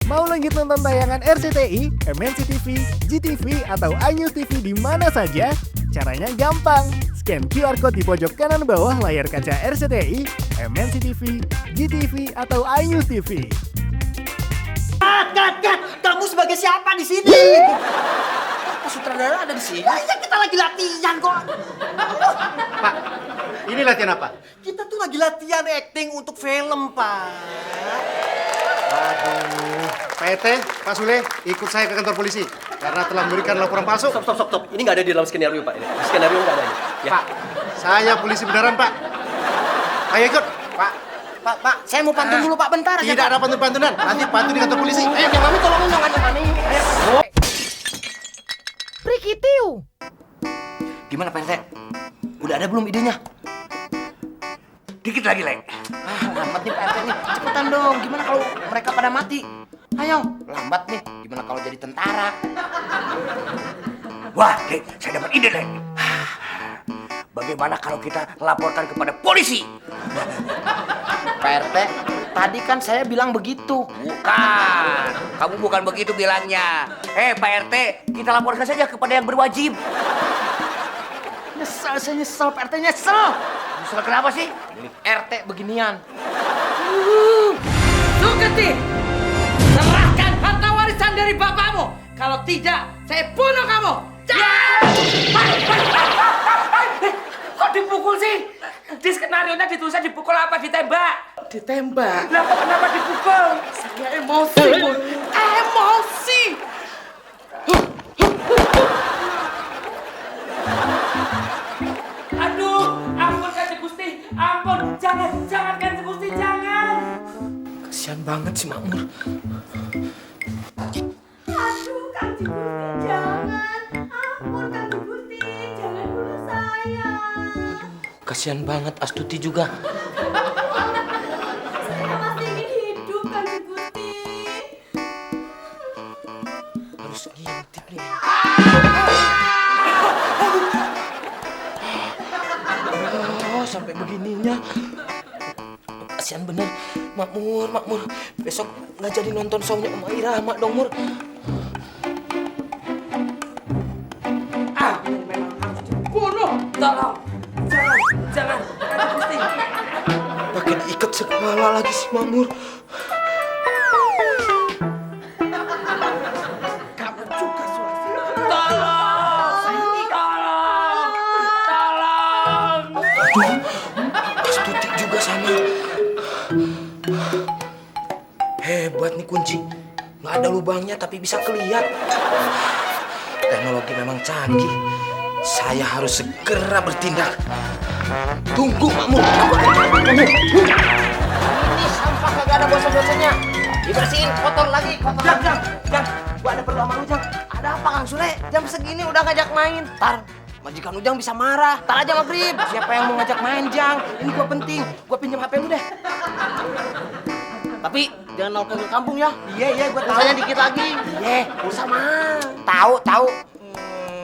Mau lanjut nonton tayangan RCTI, MNC TV, GTV, atau iNews TV di mana saja? Caranya gampang. Scan QR Code di pojok kanan bawah layar kaca RCTI, MNC TV, GTV, atau iNews TV. Kat! Kamu sebagai siapa di sini? Pak sutradara ada di sini? Ya, kita lagi latihan kok. Pak, ini latihan apa? Kita tuh lagi latihan acting untuk film, Pak. Aduh, Pak RT, Pak Sule, ikut saya ke kantor polisi karena telah memberikan laporan palsu. Stop. Ini nggak ada di dalam skenario, Pak. Ini. Skenario nggak ada ini. Ya. Pak, saya polisi beneran, Pak. Ayo ikut. Pak, saya mau pantun dulu, Pak, bentar aja. Tidak ada pantun-pantunan, nanti pantun di kantor polisi. Ayo, yang mami tolongin dong, ada mami. Ayo. Prikitiu. Gimana, Pak RT? Udah ada belum idenya? Dikit lagi, Leng. Lambat nih, Pak RT nih. Cepetan dong, gimana kalau mereka pada mati? Ayo, lambat nih. Gimana kalau jadi tentara? Wah, Leng, saya dapat ide, Leng. Bagaimana kalau kita laporkan kepada polisi? Pak RT, tadi kan saya bilang begitu. Bukan. Kamu bukan begitu bilangnya. Pak RT, kita laporkan saja kepada yang berwajib. Saya nyesel, Pak RT nyesel. Nyesel kenapa sih? RT beginian. Suketi, serahkan harta warisan dari bapakmu. Kalau tidak, saya bunuh kamu. Kok dipukul sih? Di skenario-nya ditulisnya dipukul apa? Ditembak? Ditembak. Lah kok kenapa dipukul? Saya emosi, Bu. Emosi. Aduh, ampun Kanjeng Gusti, ampun. Jangan Kanjeng Gusti, jangan. Kasihan banget si Makmur. Aduh, Kanjeng Gusti, jangan. Ampun, Kanjeng Gusti, jangan bunuh saya. Kasihan banget Astuti juga. Saya masih ingin hidup, Kanjeng Gusti. Harus ngintip nih. Oh, sampai begininya. Kasihan bener. Makmur. Besok nggak jadi nonton show-nya Om Irama dong, Mur. Aku memang harus dibunuh. Tolong. Jangan Kanjeng Gusti. Pakai diikat segala lagi si Makmur. Kamu juga Tolong. Astuti juga sama. Hebat nih kunci. Nggak ada lubangnya tapi bisa kelihat. Teknologi memang canggih. Saya harus segera bertindak. Tunggu, Makmur. Ini sampah kagak ada bosan-bosannya. Dibersihin, kotor lagi. Jang. Gua ada perlu sama lu, Jang. Ada apa, Kang Sule? Jam segini udah ngajak main. Tar, majikan Ujang bisa marah. Tar aja maghrib. Siapa yang mau ngajak main, Jang? Ini gua penting. Gua pinjam HP lu deh. Tapi jangan nelfon ke kampung ya. Iya, gua tahu. Pulsanya dikit lagi. Iya, pulsa mah. Tahu.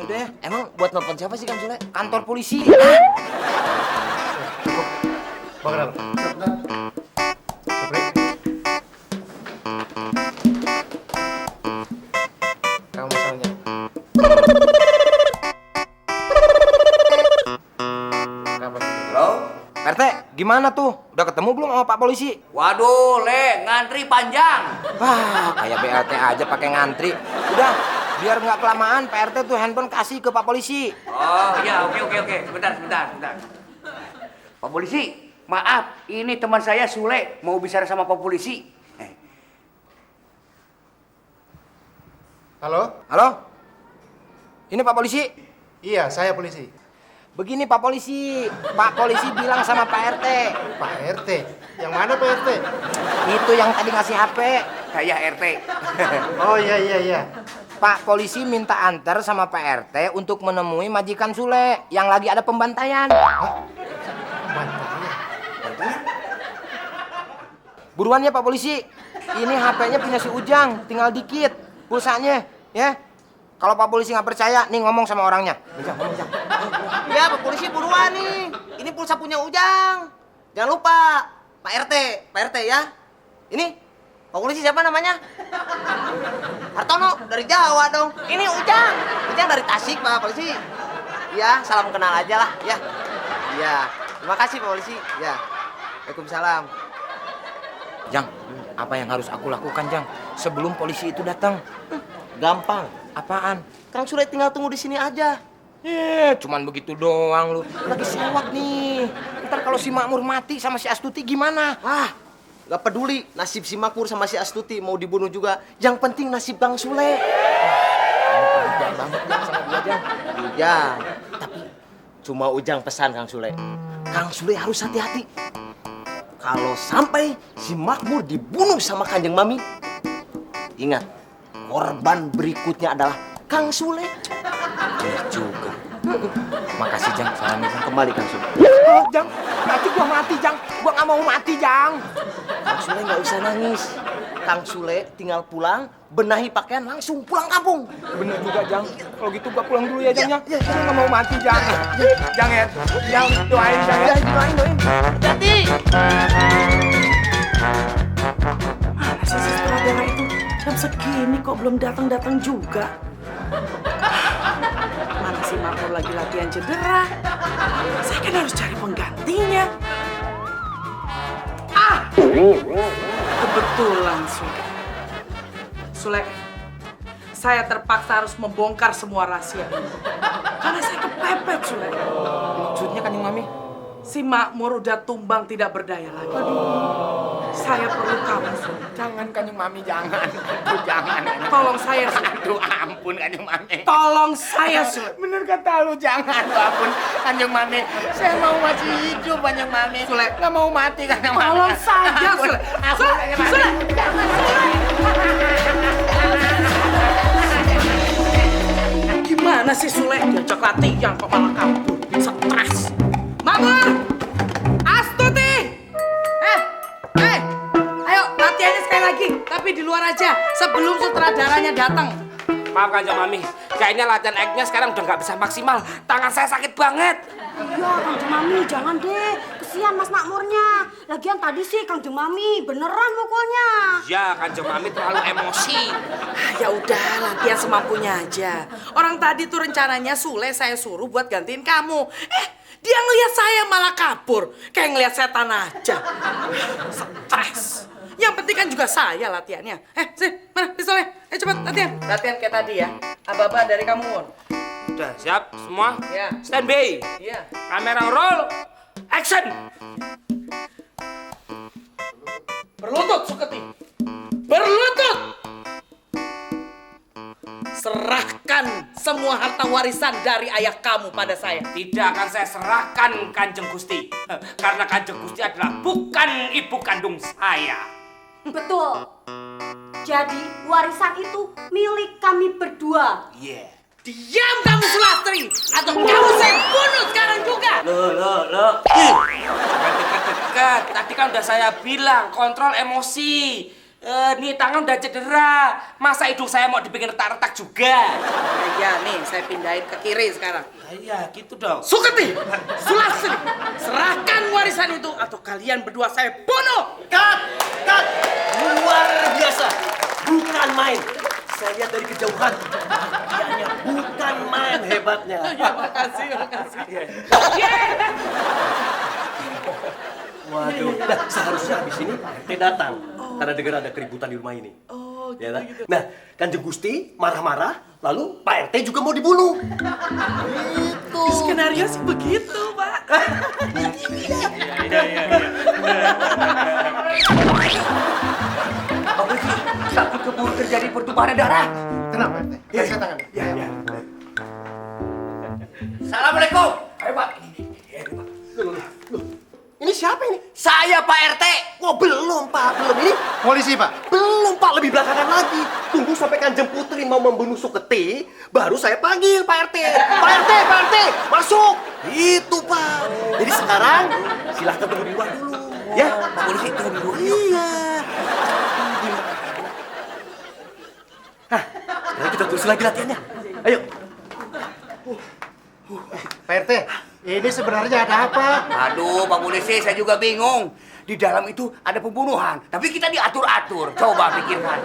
Deh, emang buat nelfon siapa sih, Kang Sule? Kantor polisi. Bang Ram. Supri. Kamu masalahnya. Halo? Pak RT, gimana tuh? Udah ketemu belum sama Pak Polisi? Waduh, Leng, ngantri panjang. Wah, kayak BLT aja pakai ngantri. Udah, biar nggak kelamaan, Pak RT tuh handphone kasih ke Pak Polisi. Oh, iya, oke. Sebentar. Pak Polisi, maaf, ini teman saya Sule mau bicara sama Pak Polisi. Halo? Halo? Ini Pak Polisi? Iya, saya polisi. Begini Pak Polisi bilang sama Pak RT. Pak RT? Yang mana Pak RT? Itu yang tadi ngasih HP. Saya RT. Oh iya. Pak Polisi minta antar sama Pak RT untuk menemui majikan Sule yang lagi ada pembantaian. Mantapnya. Buruan ya Pak Polisi. Ini HP-nya punya si Ujang, tinggal dikit pulsanya, ya. Kalau Pak Polisi nggak percaya, nih ngomong sama orangnya. Ngomong. Ya, Pak Polisi buruan nih. Ini pulsa punya Ujang. Jangan lupa, Pak RT ya. Ini Pak Polisi siapa namanya? dari Jawa dong. Ini Ujang. Ujang dari Tasik, Pak Polisi. Ya, salam kenal aja lah, ya. Iya. Terima kasih, Pak Polisi. Ya. Waalaikumsalam. Jang, apa yang harus aku lakukan, Jang? Sebelum polisi itu datang. Gampang. Apaan? Kang Sule tinggal tunggu di sini aja. Cuman begitu doang lu. Lagi sewot nih. Ntar kalau si Makmur mati sama si Astuti gimana? Gak peduli nasib si Makmur sama si Astuti mau dibunuh juga. Yang penting nasib Kang Sule. Jangan banget, Jang, sama dia, Jang. Ujang. Tapi cuma Ujang pesan Kang Sule. Kang Sule harus hati-hati. Kalau sampai si Makmur dibunuh sama Kanjeng Mami, ingat, korban berikutnya adalah Kang Sule. Bener juga. Makasih, Jang, salamnya, Jang. Kembali Kang Sule. Jang, nanti gua mati, Jang. Gua nggak mau mati, Jang. Kang Sule nggak usah nangis. Kang Sule tinggal pulang, benahi pakaian, langsung pulang kampung. Bener juga, Jang. Kalau gitu gua pulang dulu ya, Jang, ya. Gua nggak mau mati, Jang. Jang ya. Jang, doain, Jang ya. Doain. Hati-hati. Mana sih si sutradara itu? Jam segini kok belum datang-datang juga? Mana si Makmur lagi latihan cedera? Saya kan harus cari penggantinya. Kebetulan, Sule. Sule, saya terpaksa harus membongkar semua rahasia ini. Karena saya kepepet, Sule. Maksudnya, Kanjeng Mami? Si Makmur udah tumbang tidak berdaya lagi. Saya perlu kamu, Sule. Jangan, Kanjeng Mami, jangan. Aduh, jangan. Tolong saya, Sule. Aduh, ampun, Kanjeng Mami. Tolong saya, Sule. Bener kata lu, jangan. Aduh, ampun, Kanjeng Mami. Saya mau masih hidup, Kanjeng Mami. Sule. Nggak mau mati, Kanjeng Mami. Tolong saja, Ampun, Sule. ampun, Kanjeng Mami. Sule. Gimana sih Sule? Diajak latihan kok malah kabur. Stres. Makmur! Astuti! Ayo latihannya sekali lagi. Tapi di luar aja sebelum sutradaranya datang. Maaf Kanjeng Mami, kayaknya latihan act-nya sekarang udah nggak bisa maksimal. Tangan saya sakit banget. Iya, Kanjeng Mami, jangan deh. Kesian Mas Makmurnya. Lagian tadi sih Kanjeng Mami beneran mukulnya. Ya, Kanjeng Mami terlalu emosi. Ya udah, latihan semampunya aja. Orang tadi tuh rencananya Sule saya suruh buat gantiin kamu. Dia ngelihat saya malah kabur. Kayak ngelihat setan aja. Stres. Yang penting kan juga saya latihannya. Sini, mana pistolnya? Cepat latihan. Latihan kayak tadi ya. Aba-aba dari kamu, Mon. Udah siap semua? Ya. Stand by. Iya. Kamera roll. Action. Berlutut, Suketi. Berlutut. Serahkan semua harta warisan dari ayah kamu pada saya. Tidak akan saya serahkan Kanjeng Gusti. Karena Kanjeng Gusti adalah bukan ibu kandung saya. Betul. Jadi warisan itu milik kami berdua. Yeah. Diam kamu Sulastri, atau kamu saya bunuh sekarang juga. Loh. Jangan dekat-dekat. Tadi kan udah saya bilang, kontrol emosi. Nih tangan udah cedera. Masa hidung saya mau dibikin retak-retak juga? Ya nih, saya pindahin ke kiri sekarang. Iya, gitu dong. Suketi, Sulastri, serahkan warisan itu atau kalian berdua saya bunuh. Cut! Luar biasa. Bukan main. Saya lihat dari kejauhan. Latihannya bukan main hebatnya. Ya, makasih. Waduh, nah, seharusnya habis ini RT datang karena dengar ada keributan di rumah ini. Oh, Ya, nah? Nah, Kanjeng Gusti marah-marah, lalu Pak RT juga mau dibunuh. Gitu. Skenario sih begitu, Pak. Pak Polisi, takut keburu terjadi pertumpahan darah. Tenang, Pak RT. Kasih saya tangan. Assalamualaikum. Ayo Pak. Ini siapa ini? Saya Pak RT. Wah, belum, Pak. Belum ini. Polisi, Pak. Belum, Pak, lebih belakangan lagi. Tunggu sampai Kanjeng Putri mau membunuh Suketi, baru saya panggil Pak RT. Pak RT, masuk. Itu, Pak. Jadi sekarang silahkan tunggu di luar dulu. Ya, Pak Polisi, tunggu di luar. iya. Hah, sekarang kita terus lagi latihannya. Ayo. Pak RT, ini sebenarnya ada apa? Aduh, Pak Polisi, saya juga bingung. Di dalam itu ada pembunuhan, tapi kita diatur-atur. Coba pikirkan.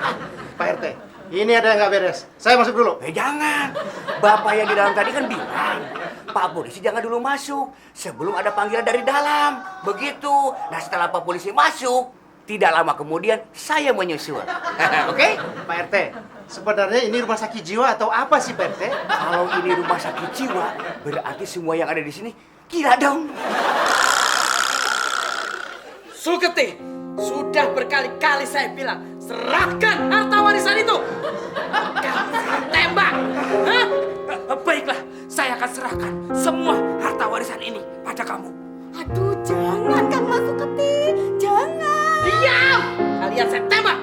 Pak RT, Ini ada yang nggak beres. Saya masuk dulu. Jangan. Bapak yang di dalam tadi kan bilang, Pak polisi jangan dulu masuk sebelum ada panggilan dari dalam. Begitu. Nah setelah Pak polisi masuk, tidak lama kemudian saya menyusul. Oke? Pak RT, sebenarnya ini rumah sakit jiwa atau apa sih Pak RT? Kalau ini rumah sakit jiwa, berarti semua yang ada di sini gila dong. Suketi, sudah berkali-kali saya bilang, serahkan harta warisan itu. Kamu tembak. Hah? Baiklah, saya akan serahkan semua harta warisan ini pada kamu. Aduh, jangan Kang Mas Suketi. Jangan. Diam! Kalian saya tembak.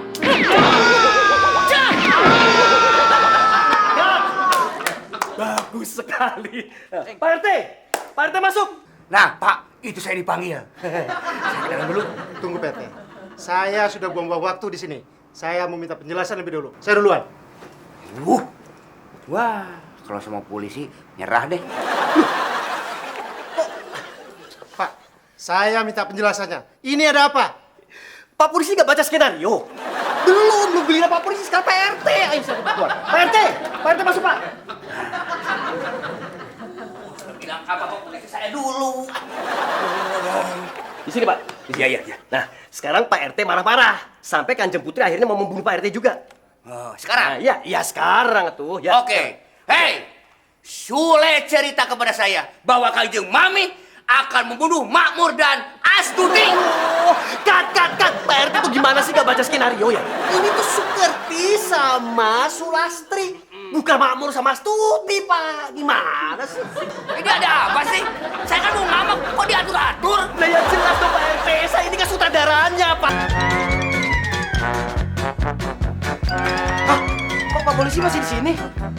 Bagus sekali. Pak RT, Pak RT masuk. Nah, Pak, itu saya dipanggil. Saya ke dalam dulu. Tunggu Pak RT. Saya sudah buang-buang waktu di sini. Saya mau minta penjelasan lebih dulu. Saya duluan. Wah, kalau sama polisi nyerah deh. Pak, saya minta penjelasannya. Ini ada apa? Pak polisi nggak baca skenario? Belum giliran Pak polisi, sekarang Pak RT. Ayo saya keluar. Pak RT masuk Pak. Bilang apa Pak polisi saya dulu. Di sini Pak. Iya. Nah, sekarang Pak RT marah-marah. Sampai Kanjeng Putri akhirnya mau membunuh Pak RT juga. Oh, sekarang? Nah, iya sekarang tuh. Ya. Oke. Hei, Sule cerita kepada saya bahwa Kanjeng Mami akan membunuh Makmur dan Astuti. Oh, kat. Pak RT tuh gimana sih gak baca skenario ya? Ini tuh Sukerti sama Sulastri. Bukan Makmur sama Astuti, Pak. Gimana sih? Ini ada apa sih? Saya kan mau ngamuk, kok diatur-atur? Nah ya jelas dong Pak RT. Saya ini kan sutradaranya, Pak. Kok Pak polisi masih di sini?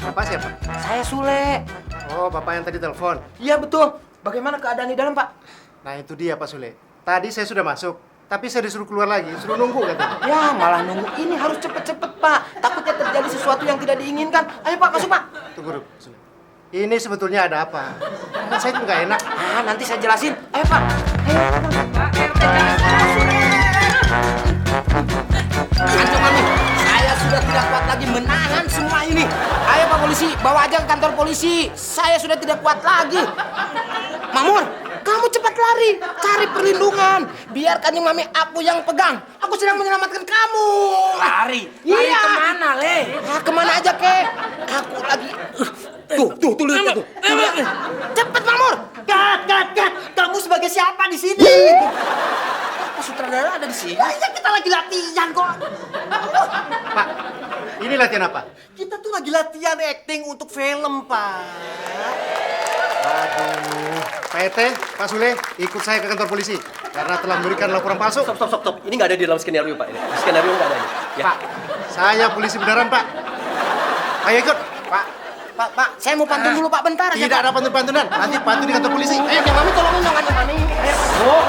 Bapak siapa? Saya Sule. Oh, Bapak yang tadi telepon. Iya betul. Bagaimana keadaan di dalam, Pak? Nah, itu dia Pak Sule. Tadi saya sudah masuk, tapi saya disuruh keluar lagi, suruh nunggu katanya. Ya, malah nunggu. Ini harus cepet-cepet, Pak. Takutnya terjadi sesuatu yang tidak diinginkan. Ayo, Pak, masuk, Pak. Tunggu dulu, Pak Sule. Ini sebetulnya ada apa? Kan saya itu nggak enak. Ah, nanti saya jelasin. Ayo, Pak. Ayo. Kanjeng Mami, saya sudah tidak kuat lagi menahan semua ini. Ayo, Pak polisi, bawa aja ke kantor polisi. Saya sudah tidak kuat lagi. Mamur, kamu cepat lari, cari perlindungan. Biar Kanjeng Mami aku yang pegang. Aku sedang menyelamatkan kamu. Lari Iya. kemana, Le? Ah, kemana aja, Kek? Aku lagi... Tuh, lihat tuh. Cepet, Mamur. Kat. Kamu sebagai siapa di sini? Kok sutradara ada di sini? Ya, kita lagi latihan kok. Pak, ini latihan apa? Kita tuh lagi latihan acting untuk film, Pak. Aduh, Pak RT, Pak Sule, ikut saya ke kantor polisi karena telah memberikan laporan palsu. Stop. Ini nggak ada di dalam skenario, Pak. Ini skenario nggak ada ini. Ya. Pak, saya polisi beneran, Pak. Ayo ikut. Pak, saya mau pantun dulu, Pak, bentar aja. Tidak ada pantun-pantunan. Nanti pantun di kantor polisi. Ayo, Kanjeng Mami tolongin dong, Kanjeng Mami. Ayo. Oh,